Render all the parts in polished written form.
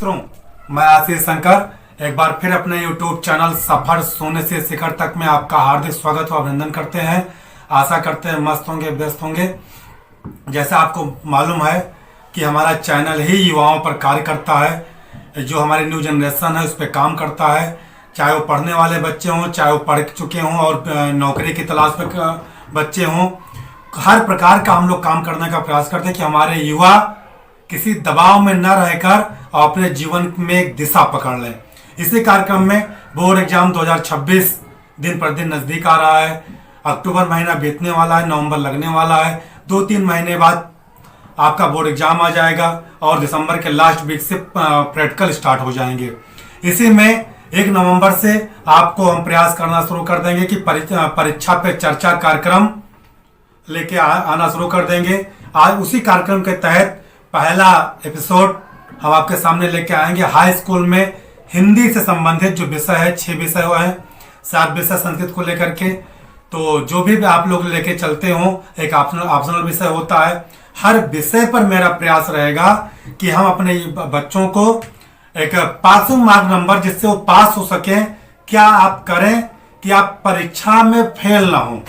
मित्रों, मैं आशीष शंकर एक बार फिर अपने YouTube चैनल सफर सोने से शिखर तक में आपका हार्दिक स्वागत और अभिनंदन करते हैं। आशा करते हैं मस्त होंगे, व्यस्त होंगे। जैसा आपको मालूम है कि हमारा चैनल ही युवाओं पर कार्य करता है, जो हमारी न्यू जनरेशन है उस पर काम करता है। चाहे वो पढ़ने वाले बच्चे हों, चाहे वो पढ़ चुके हों और नौकरी की तलाश में बच्चे हों, हर प्रकार का हम लोग काम करने का प्रयास करते हैं कि हमारे युवा किसी दबाव में न रहकर अपने जीवन में एक दिशा पकड़ लें। इसी कार्यक्रम में बोर्ड एग्जाम 2026 दिन पर दिन नजदीक आ रहा है। अक्टूबर महीना बीतने वाला है, नवंबर लगने वाला है। 2-3 महीने बाद आपका बोर्ड एग्जाम आ जाएगा और दिसंबर के लास्ट वीक से प्रैक्टिकल स्टार्ट हो जाएंगे। इसी में 1 नवंबर से आपको हम प्रयास करना शुरू कर देंगे कि परीक्षा पे चर्चा कार्यक्रम लेके आना शुरू कर देंगे। आज उसी कार्यक्रम के तहत पहला एपिसोड हम आपके सामने लेके आएंगे। हाई स्कूल में हिंदी से संबंधित जो विषय है, 6 विषय हुआ है, 7 विषय संस्कृत को लेकर के। तो जो भी आप लोग लेके चलते हो, एक ऑप्शनल विषय होता है। हर विषय पर मेरा प्रयास रहेगा कि हम अपने बच्चों को एक पासिंग मार्क नंबर, जिससे वो पास हो सके, क्या आप करें कि आप परीक्षा में फेल ना हो।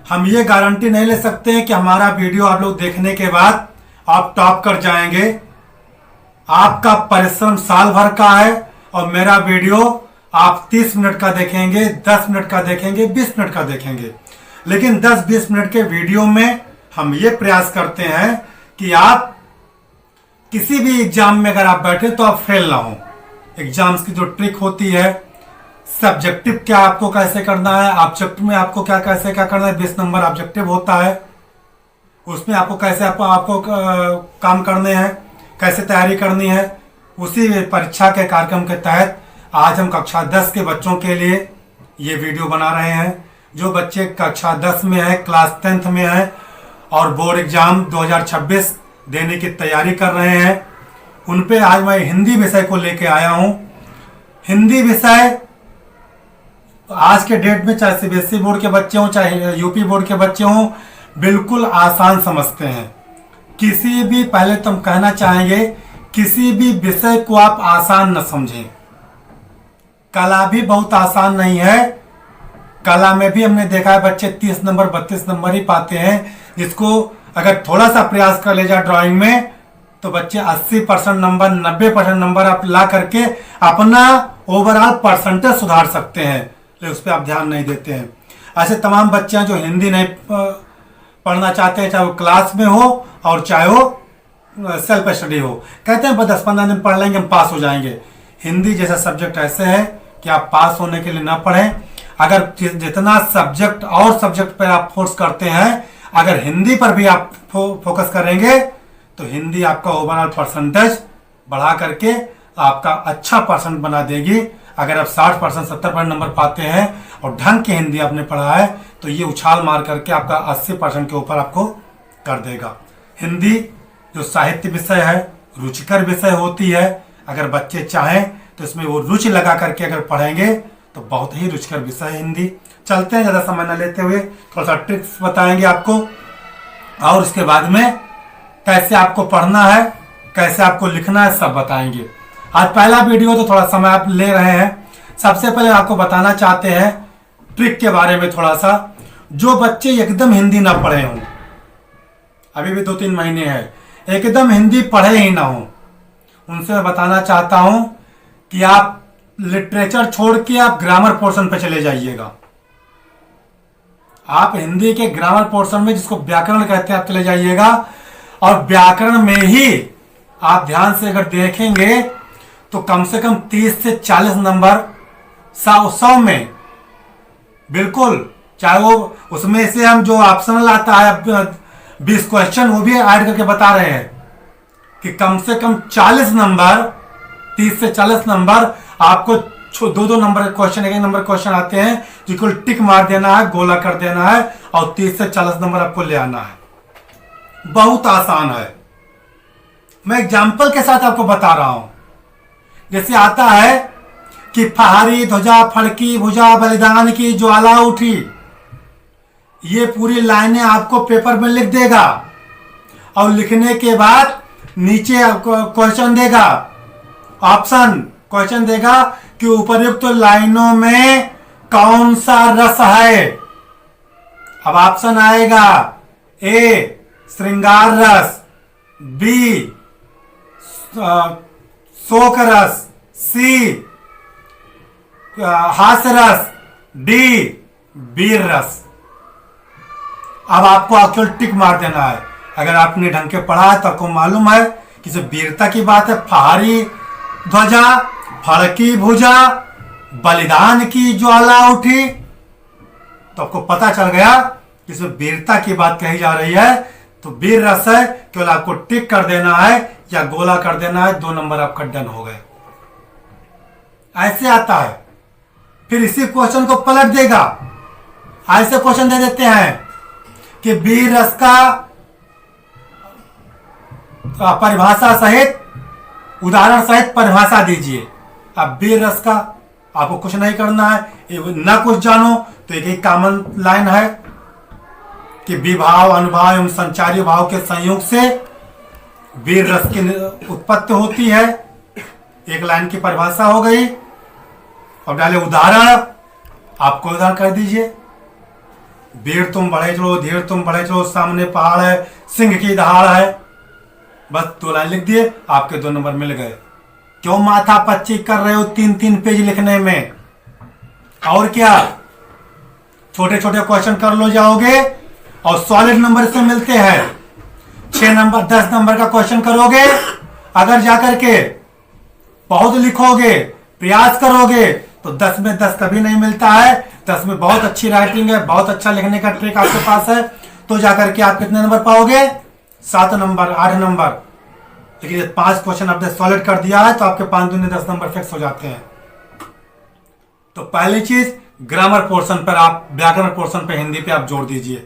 हम ये गारंटी नहीं ले सकते हैं कि हमारा वीडियो आप लोग देखने के बाद आप टॉप कर जाएंगे। आपका परिश्रम साल भर का है और मेरा वीडियो आप 30 मिनट का देखेंगे, 10 मिनट का देखेंगे, 20 मिनट का देखेंगे, लेकिन 10-20 मिनट के वीडियो में हम ये प्रयास करते हैं कि आप किसी भी एग्जाम में अगर आप बैठे तो आप फेल ना हो। एग्जाम्स की जो ट्रिक होती है, सब्जेक्टिव क्या आपको कैसे करना है, ऑब्जेक्टिव में आपको क्या कैसे क्या करना है, 20 नंबर ऑब्जेक्टिव होता है, उसमें आपको कैसे आपको काम करने हैं, कैसे तैयारी करनी है। उसी परीक्षा के कार्यक्रम के तहत आज हम कक्षा 10 के बच्चों के लिए ये वीडियो बना रहे हैं। जो बच्चे कक्षा 10 में है, क्लास 10th में है और बोर्ड एग्जाम 2026 देने की तैयारी कर रहे हैं, उन पे आज मैं हिंदी विषय को लेके आया हूँ। हिंदी विषय आज के डेट में चाहे सीबीएसई बोर्ड के बच्चे हों, चाहे यूपी बोर्ड के बच्चे हों, बिल्कुल आसान समझते हैं। किसी भी, पहले तो हम कहना चाहेंगे, किसी भी विषय को आप आसान न समझें। कला भी बहुत आसान नहीं है। कला में भी हमने देखा है बच्चे 30 नंबर 32 नंबर ही पाते हैं, जिसको अगर थोड़ा सा प्रयास कर ले जाए ड्राइंग में तो बच्चे 80% नंबर, 90% नंबर आप ला करके अपना ओवरऑल परसेंटेज सुधार सकते हैं, लेकिन उस पर आप ध्यान नहीं देते हैं। ऐसे तमाम बच्चे जो हिंदी नहीं पढ़ना चाहते हैं, चाहे वो क्लास में हो और चाहे वो सेल्फ स्टडी हो, कहते हैं 10-15 दिन पढ़ लेंगे हम पास हो जाएंगे। हिंदी जैसा सब्जेक्ट ऐसे है कि आप पास होने के लिए ना पढ़ें। अगर जितना सब्जेक्ट और सब्जेक्ट पर आप फोर्स करते हैं, अगर हिंदी पर भी आप फोकस करेंगे तो हिंदी आपका ओवरऑल परसेंटेज बढ़ा करके आपका अच्छा परसेंट बना देगी। अगर आप 60% 70% नंबर पाते हैं और ढंग की हिंदी आपने पढ़ा है तो ये उछाल मार करके आपका 80% के ऊपर आपको कर देगा। हिंदी जो साहित्य विषय है, रुचिकर विषय होती है। अगर बच्चे चाहें तो इसमें वो रुचि लगा करके अगर पढ़ेंगे तो बहुत ही रुचिकर विषय है हिंदी। चलते हैं, ज़्यादा समय न लेते हुए थोड़ा सा ट्रिक्स बताएंगे आपको और उसके बाद में कैसे आपको पढ़ना है, कैसे आपको लिखना है, सब बताएंगे। आज पहला वीडियो तो थोड़ा समय आप ले रहे हैं। सबसे पहले आपको बताना चाहते हैं ट्रिक के बारे में थोड़ा सा। जो बच्चे एकदम हिंदी ना पढ़े हों, अभी भी 2-3 महीने हैं, एकदम हिंदी पढ़े ही ना हो, उनसे मैं बताना चाहता हूं कि आप लिटरेचर छोड़ के आप ग्रामर पोर्शन पे चले जाइएगा। आप हिंदी के ग्रामर पोर्शन में, जिसको व्याकरण कहते हैं, आप चले जाइएगा और व्याकरण में ही आप ध्यान से अगर देखेंगे तो कम से कम 30 से 40 नंबर 100 में बिल्कुल, चाहे वो उसमें से हम जो ऑप्शनल आता है 20 क्वेश्चन वो भी ऐड करके बता रहे हैं कि कम से कम 40 नंबर, 30 से 40 नंबर आपको 2-2 नंबर के क्वेश्चन, 1 नंबर क्वेश्चन आते हैं, जिसको टिक मार देना है, गोला कर देना है और 30 से 40 नंबर आपको ले आना है। बहुत आसान है। मैं एग्जाम्पल के साथ आपको बता रहा हूं। जैसे आता है कि फहारी ध्वजा फड़की भुजा बलिदान की ज्वाला उठी, ये पूरी लाइनें आपको पेपर में लिख देगा और लिखने के बाद नीचे क्वेश्चन देगा ऑप्शन क्वेश्चन देगा कि उपर्युक्त लाइनों में कौन सा रस है। अब ऑप्शन आएगा ए श्रृंगार रस, बी शोक रस, सी हास्य रस, डी वीर रस। अब आपको एक्चुअल टिक मार देना है। अगर आपने ढंग के पढ़ा है तो आपको मालूम है कि जो वीरता की बात है, फहारी ध्वजा, फड़की भुजा, बलिदान की ज्वाला उठी, तो आपको पता चल गया कि इसमें वीरता की बात कही जा रही है। तो वीर रस है, केवल आपको टिक कर देना है या गोला कर देना है, 2 नंबर आपका डन हो गए। ऐसे आता है। फिर इसी क्वेश्चन को पलट देगा, ऐसे क्वेश्चन दे देते हैं कि वीर रस का परिभाषा सहित, उदाहरण सहित परिभाषा दीजिए। अब वीर रस का आपको कुछ नहीं करना है, ना कुछ जानो तो एक ही कॉमन लाइन है कि विभाव, अनुभाव एवं संचारी भाव के संयोग से वीर रस की उत्पत्ति होती है। एक लाइन की परिभाषा हो गई। अब डाले उदाहरण, आपको उदाहरण कर दीजिए। वीर तुम बढ़े चलो, धीर तुम बढ़े चलो, सामने पहाड़ है, सिंह की दहाड़ है। बस 2 लाइन लिख दिए, आपके 2 नंबर मिल गए। क्यों माथा पच्ची कर रहे हो 3-3 पेज लिखने में? और क्या, छोटे छोटे क्वेश्चन कर लो जाओगे और सॉलिड नंबर से मिलते हैं। 6 नंबर 10 नंबर का क्वेश्चन करोगे, अगर जाकर के बहुत लिखोगे, प्रयास करोगे तो 10 में 10 कभी नहीं मिलता है। 10 में बहुत अच्छी राइटिंग है, बहुत अच्छा लिखने का ट्रिक आपके पास है, तो जाकर के आप कितने नंबर पाओगे? 7 नंबर, 8 नंबर। लेकिन 5 क्वेश्चन आपने सॉलिड कर दिया है तो आपके 5 दूनी 10 नंबर फिक्स हो जाते हैं। तो पहली चीज ग्रामर पोर्शन पर, आप व्याकरण पोर्शन पर हिंदी पे आप जोड़ दीजिए,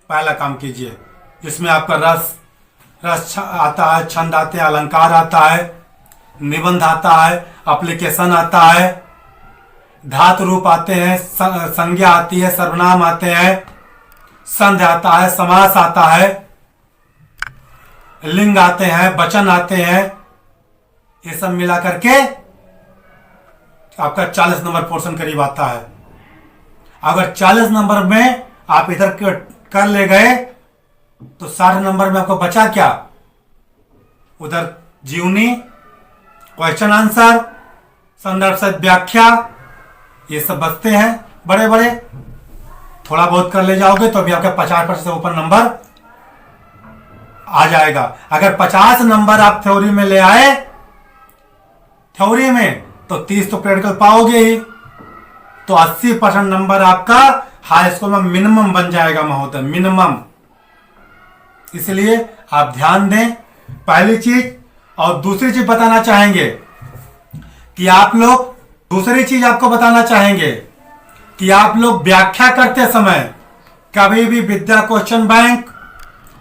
पहला काम कीजिए, जिसमें आपका रस आता है, छंद आते हैं, अलंकार आता है, निबंध आता है, एप्लीकेशन आता है, धातु रूप आते हैं, संज्ञा आती है, सर्वनाम आते हैं, संधि आता है, समास आता है, लिंग आते हैं, वचन आते हैं। ये सब मिला करके आपका 40 नंबर पोर्शन करीब आता है। अगर 40 नंबर में आप इधर कर ले गए तो 60 नंबर में आपको बचा क्या? उधर जीवनी, क्वेश्चन आंसर, संदर्भ से व्याख्या, ये सब बचते हैं बड़े बड़े। थोड़ा बहुत कर ले जाओगे तो अभी आपका 50% से ऊपर नंबर आ जाएगा। अगर 50 नंबर आप थ्योरी में ले आए, थ्योरी में, तो 30 तो प्रैक्टिकल पाओगे ही, तो 80% नंबर आपका हाई स्कूल में मिनिमम बन जाएगा महोदय, मिनिमम। इसलिए आप ध्यान दें, पहली चीज। और दूसरी चीज बताना चाहेंगे कि आप लोग, दूसरी चीज आपको बताना चाहेंगे कि आप लोग व्याख्या करते समय कभी भी विद्या क्वेश्चन बैंक,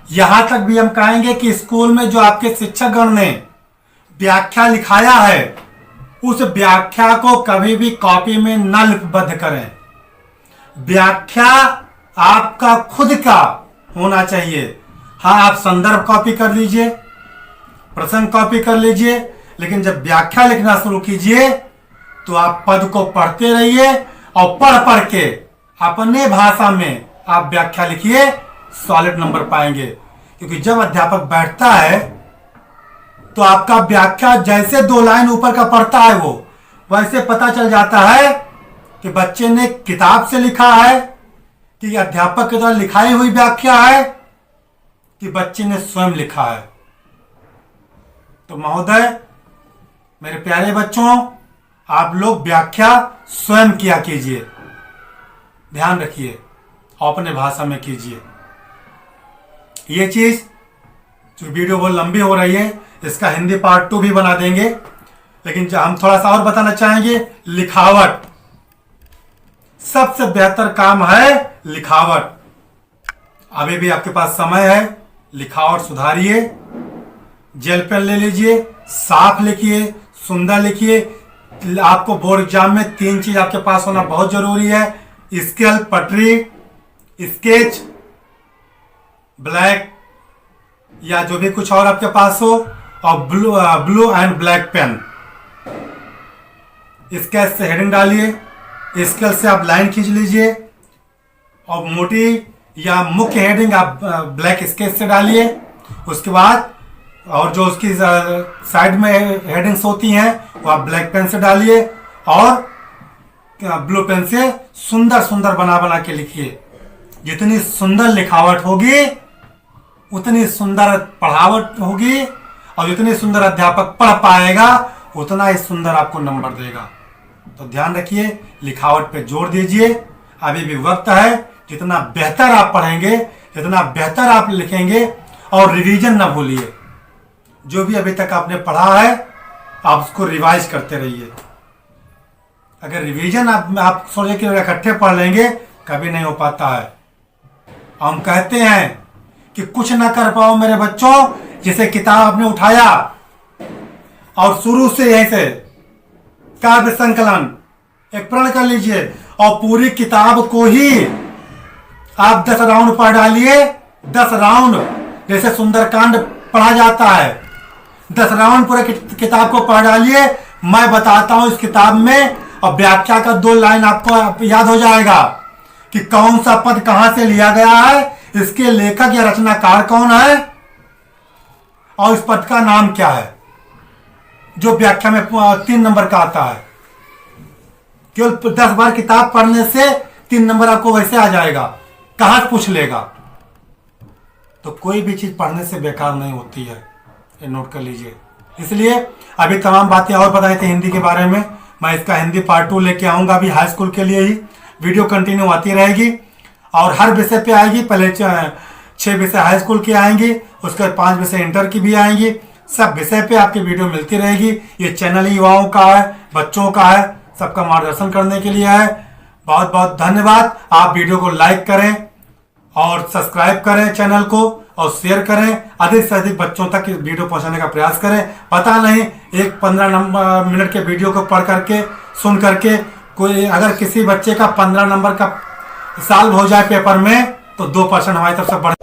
यहां तक भी हम कहेंगे कि स्कूल में जो आपके शिक्षक गण ने व्याख्या लिखाया है, उस व्याख्या को कभी भी कॉपी में न लिपिबद्ध करें। व्याख्या आपका खुद का होना चाहिए। हाँ, आप संदर्भ कॉपी कर लीजिए, प्रसंग कॉपी कर लीजिए, लेकिन जब व्याख्या लिखना शुरू कीजिए तो आप पद को पढ़ते रहिए और पढ़ पढ़ के अपने भाषा में आप व्याख्या लिखिए, सॉलिड नंबर पाएंगे। क्योंकि जब अध्यापक बैठता है तो आपका व्याख्या जैसे 2 लाइन ऊपर का पढ़ता है, वो वैसे पता चल जाता है कि बच्चे ने किताब से लिखा है, कि अध्यापक के द्वारा लिखाई हुई व्याख्या है, कि बच्चे ने स्वयं लिखा है। तो महोदय, मेरे प्यारे बच्चों, आप लोग व्याख्या स्वयं किया कीजिए, ध्यान रखिए, अपने भाषा में कीजिए। ये चीज जो वीडियो बहुत लंबी हो रही है, इसका हिंदी पार्ट 2 भी बना देंगे, लेकिन जो हम थोड़ा सा और बताना चाहेंगे, लिखावट सबसे बेहतर काम है। लिखावट, अभी भी आपके पास समय है, लिखावट सुधारिए। जेल पेन ले लीजिए, साफ लिखिए, सुंदर लिखिए। आपको बोर्ड एग्जाम में 3 चीज आपके पास होना बहुत जरूरी है: स्केल, पटरी, स्केच, ब्लैक या जो भी कुछ और आपके पास हो, और blue and black pen. Sketch से हेडिंग डालिए, स्केल से आप लाइन खींच लीजिए और मोटी या मुख्य हेडिंग आप ब्लैक स्केच से डालिए। उसके बाद और जो उसकी साइड में हेडिंग्स होती हैं वो आप ब्लैक पेन से डालिए और ब्लू पेन से सुंदर सुंदर बना बना के लिखिए। जितनी सुंदर लिखावट होगी उतनी सुंदर पढ़ावट होगी और जितनी सुंदर अध्यापक पढ़ पाएगा उतना ही सुंदर आपको नंबर देगा। तो ध्यान रखिए, लिखावट पे जोर दीजिए। अभी भी वक्त है। जितना बेहतर आप पढ़ेंगे, जितना बेहतर आप लिखेंगे, और रिवीजन ना भूलिए। जो भी अभी तक आपने पढ़ा है आप उसको रिवाइज करते रहिए। अगर रिवीजन आप सोचे कि इकट्ठे पढ़ लेंगे, कभी नहीं हो पाता है। हम कहते हैं कि कुछ ना कर पाओ मेरे बच्चों, जैसे किताब आपने उठाया और शुरू से यहीं से काव्य संकलन एक प्रण कर लीजिए और पूरी किताब को ही आप 10 राउंड पढ़ डालिए। 10 राउंड जैसे सुंदरकांड पढ़ा जाता है, 10 राउंड पूरे किताब को पढ़ डालिए। मैं बताता हूं इस किताब में, और व्याख्या का 2 लाइन आपको याद हो जाएगा कि कौन सा पद कहां से लिया गया है, इसके लेखक या रचनाकार कौन है और इस पद का नाम क्या है, जो व्याख्या में 3 नंबर का आता है। केवल 10 बार किताब पढ़ने से 3 नंबर आपको वैसे आ जाएगा। कहां पूछ लेगा। तो कोई भी चीज पढ़ने से बेकार नहीं होती है, ये नोट कर लीजिए। इसलिए अभी तमाम बातें और बताई थी हिंदी के बारे में, मैं इसका हिंदी पार्ट 2 लेके आऊंगा अभी हाई स्कूल के लिए ही। वीडियो कंटिन्यू आती रहेगी और हर विषय पे आएगी। पहले 6 विषय हाई स्कूल की आएंगी, उसके बाद 5 विषय इंटर की भी आएंगी। सब विषय पे आपकी वीडियो मिलती रहेगी। ये चैनल युवाओं का है, बच्चों का है, सबका मार्गदर्शन करने के लिए है। बहुत बहुत धन्यवाद। आप वीडियो को लाइक करें और सब्सक्राइब करें चैनल को और शेयर करें। अधिक से अधिक बच्चों तक इस वीडियो पहुंचाने का प्रयास करें। पता नहीं एक 15 मिनट के वीडियो को पढ़ करके सुन करके कोई अगर किसी बच्चे का 15 नंबर का सॉल्व हो जाए पेपर में तो 2% हमारी तरफ से बढ़